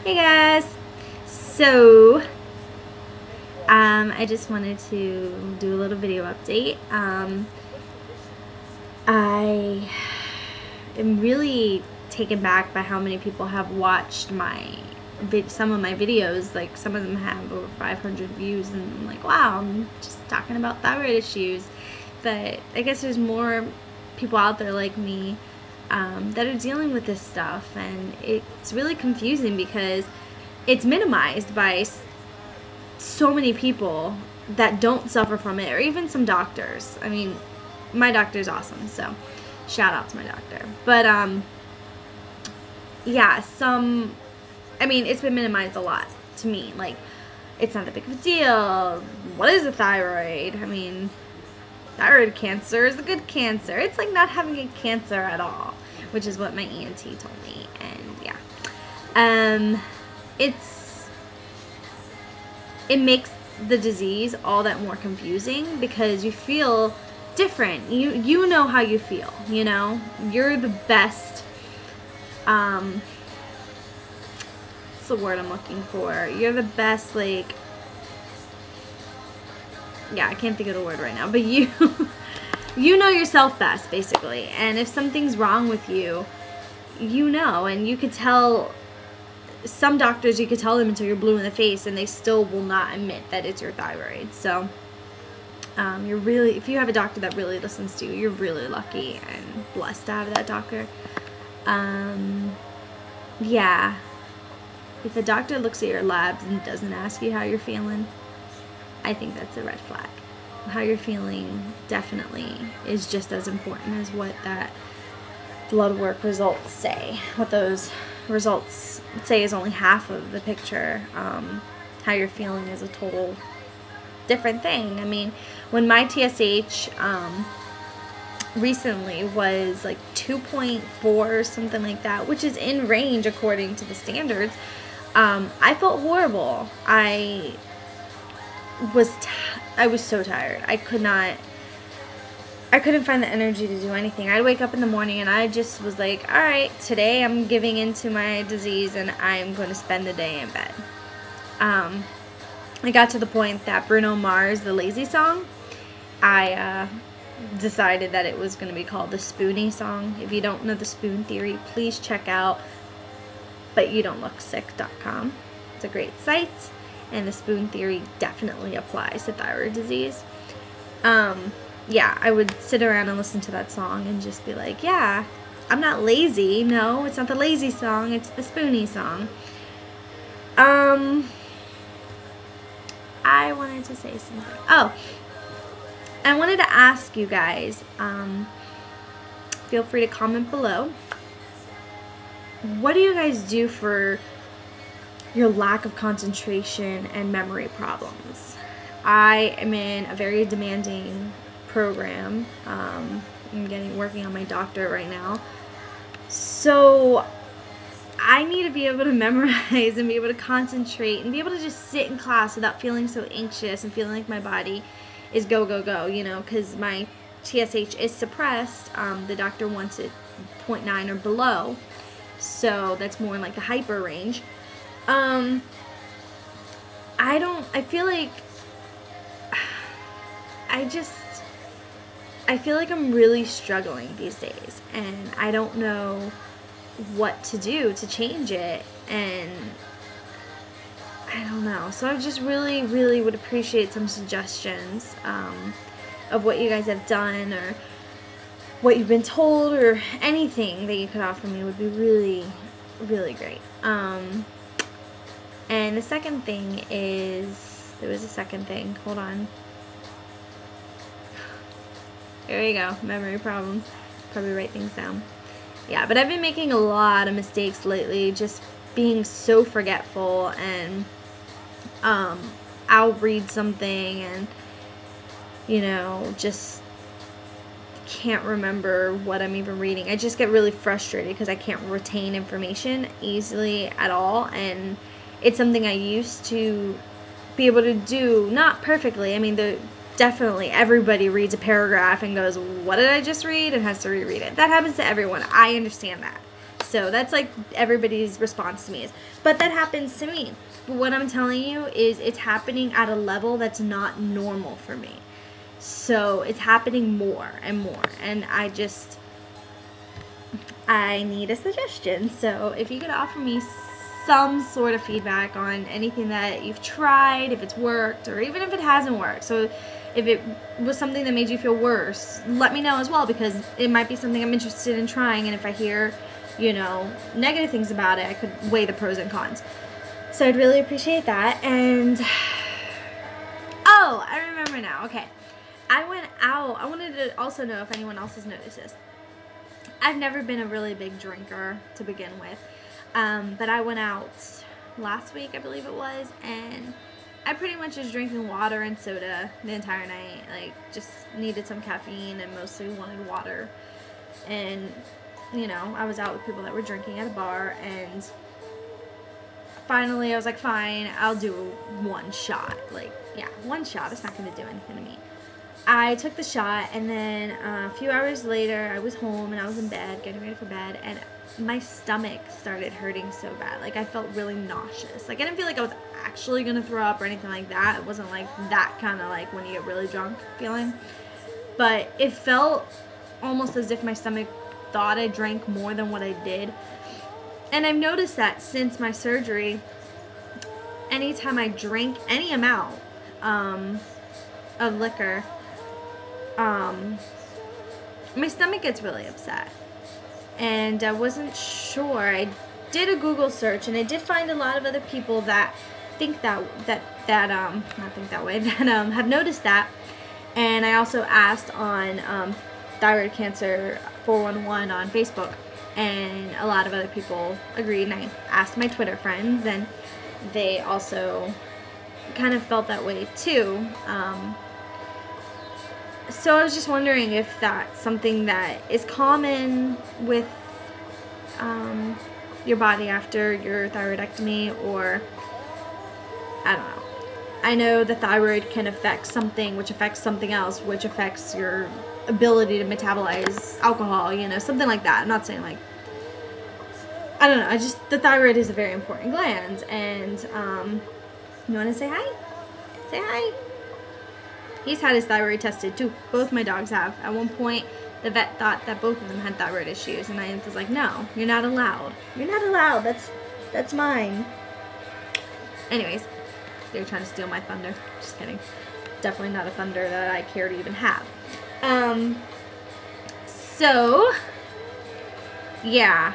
Hey guys! So, I just wanted to do a little video update. I am really taken back by how many people have watched some of my videos. Like, some of them have over 500 views, and I'm like, wow, I'm just talking about thyroid issues. But I guess there's more people out there like me that are dealing with this stuff, and it's really confusing because it's minimized by so many people that don't suffer from it, or even some doctors. I mean, my doctor's awesome, so shout out to my doctor. But yeah, I mean, it's been minimized a lot to me. Like, it's not that big of a deal. What is a thyroid? I mean, thyroid cancer is a good cancer. It's like not having a cancer at all, which is what my ENT told me. And yeah, it makes the disease all that more confusing because you feel different. You know how you feel, you know? You're the best, what's the word I'm looking for? You're the best, like, yeah, I can't think of the word right now, but you know yourself best, basically. And if something's wrong with you, you know, and you could tell some doctors, you could tell them until you're blue in the face, and they still will not admit that it's your thyroid. So, if you have a doctor that really listens to you, you're really lucky and blessed to have that doctor. Yeah. If a doctor looks at your labs and doesn't ask you how you're feeling, I think that's a red flag. How you're feeling definitely is just as important as what that blood work results say. What those results say is only half of the picture. How you're feeling is a total different thing. I mean, when my TSH recently was like 2.4 or something like that, which is in range according to the standards, I felt horrible. I was so tired. I couldn't find the energy to do anything. I'd wake up in the morning and I just was like, all right, today I'm giving into my disease and I'm going to spend the day in bed. I got to the point that Bruno Mars, the Lazy song, I decided that it was going to be called the Spoonie song. If you don't know the Spoon Theory, please check out butyoudon'tlook.sick.com. It's a great site. And the Spoon Theory definitely applies to thyroid disease. Yeah, I would sit around and listen to that song and just be like, yeah, I'm not lazy. No, it's not the Lazy song. It's the Spoonie song. I wanted to say something. Oh, I wanted to ask you guys, feel free to comment below. What do you guys do for your lack of concentration and memory problems? I am in a very demanding program. I'm working on my doctorate right now. So I need to be able to memorize and be able to concentrate and be able to just sit in class without feeling so anxious and feeling like my body is go, go, go, you know, because my TSH is suppressed. The doctor wants it 0.9 or below. So that's more in like the hyper range. I feel like I'm really struggling these days, and I don't know what to do to change it, and I don't know. So I just really, really would appreciate some suggestions of what you guys have done, or what you've been told, or anything that you could offer me would be really, really great. And the second thing is, there was a second thing, hold on. There you go, memory problems. Probably write things down. Yeah, but I've been making a lot of mistakes lately, just being so forgetful, and I'll read something and, you know, just can't remember what I'm even reading. I just get really frustrated because I can't retain information easily at all, and it's something I used to be able to do, not perfectly. I mean, definitely everybody reads a paragraph and goes, what did I just read? And has to reread it. That happens to everyone. I understand that. So that's like everybody's response to me is, but that happens to me. But what I'm telling you is it's happening at a level that's not normal for me. So it's happening more and more. And I need a suggestion. So if you could offer me some sort of feedback on anything that you've tried, if it's worked, or even if it hasn't worked. So if it was something that made you feel worse, let me know as well, because it might be something I'm interested in trying, and if I hear, you know, negative things about it, I could weigh the pros and cons. So I'd really appreciate that. And oh, I remember now. Okay. I went out. I wanted to also know if anyone else has noticed this. I've never been a really big drinker to begin with. But I went out last week, I believe it was, and I pretty much was drinking water and soda the entire night. Like, just needed some caffeine and mostly wanted water. And, you know, I was out with people that were drinking at a bar, and finally I was like, fine, I'll do one shot. Like, yeah, one shot. It's not going to do anything to me. I took the shot, and then a few hours later, I was home, and I was in bed, getting ready for bed, and my stomach started hurting so bad. Like, I felt really nauseous. Like, I didn't feel like I was actually going to throw up or anything like that. It wasn't like that kind of like when you get really drunk feeling. But it felt almost as if my stomach thought I drank more than what I did. And I've noticed that since my surgery, anytime I drink any amount of liquor, my stomach gets really upset. And I wasn't sure. I did a Google search, and I did find a lot of other people that think not think that way, that have noticed that. And I also asked on Thyroid Cancer 411 on Facebook, and a lot of other people agreed, and I asked my Twitter friends, and they also kind of felt that way too. So I was just wondering if that's something that is common with your body after your thyroidectomy, or I don't know. I know the thyroid can affect something, which affects something else, which affects your ability to metabolize alcohol, you know, something like that. I'm not saying like, I don't know, the thyroid is a very important gland, and you want to say hi? Say hi. He's had his thyroid tested too. Both my dogs have. At one point, the vet thought that both of them had thyroid issues, and I was like, no, you're not allowed. You're not allowed. That's mine. Anyways, they were trying to steal my thunder. Just kidding. Definitely not a thunder that I care to even have. So, yeah.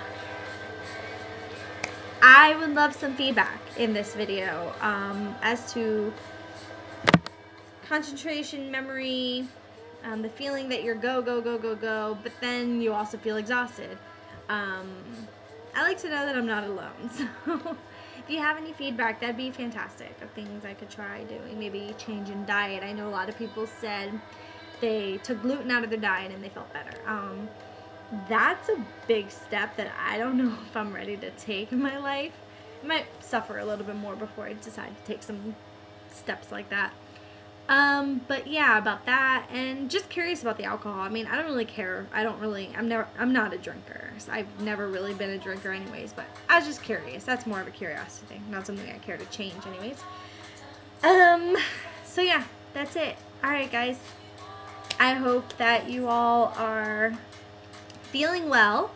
I would love some feedback in this video as to concentration, memory, the feeling that you're go, but then you also feel exhausted. I like to know that I'm not alone. So if you have any feedback, that'd be fantastic, of things I could try doing. Maybe change in diet. I know a lot of people said they took gluten out of their diet and they felt better. That's a big step that I don't know if I'm ready to take in my life. I might suffer a little bit more before I decide to take some steps like that. But yeah, about that, and just curious about the alcohol. I mean, I don't really care. I'm not a drinker. So I've never really been a drinker anyways, but I was just curious. That's more of a curiosity thing, not something I care to change anyways. So yeah, that's it. Alright guys, I hope that you all are feeling well,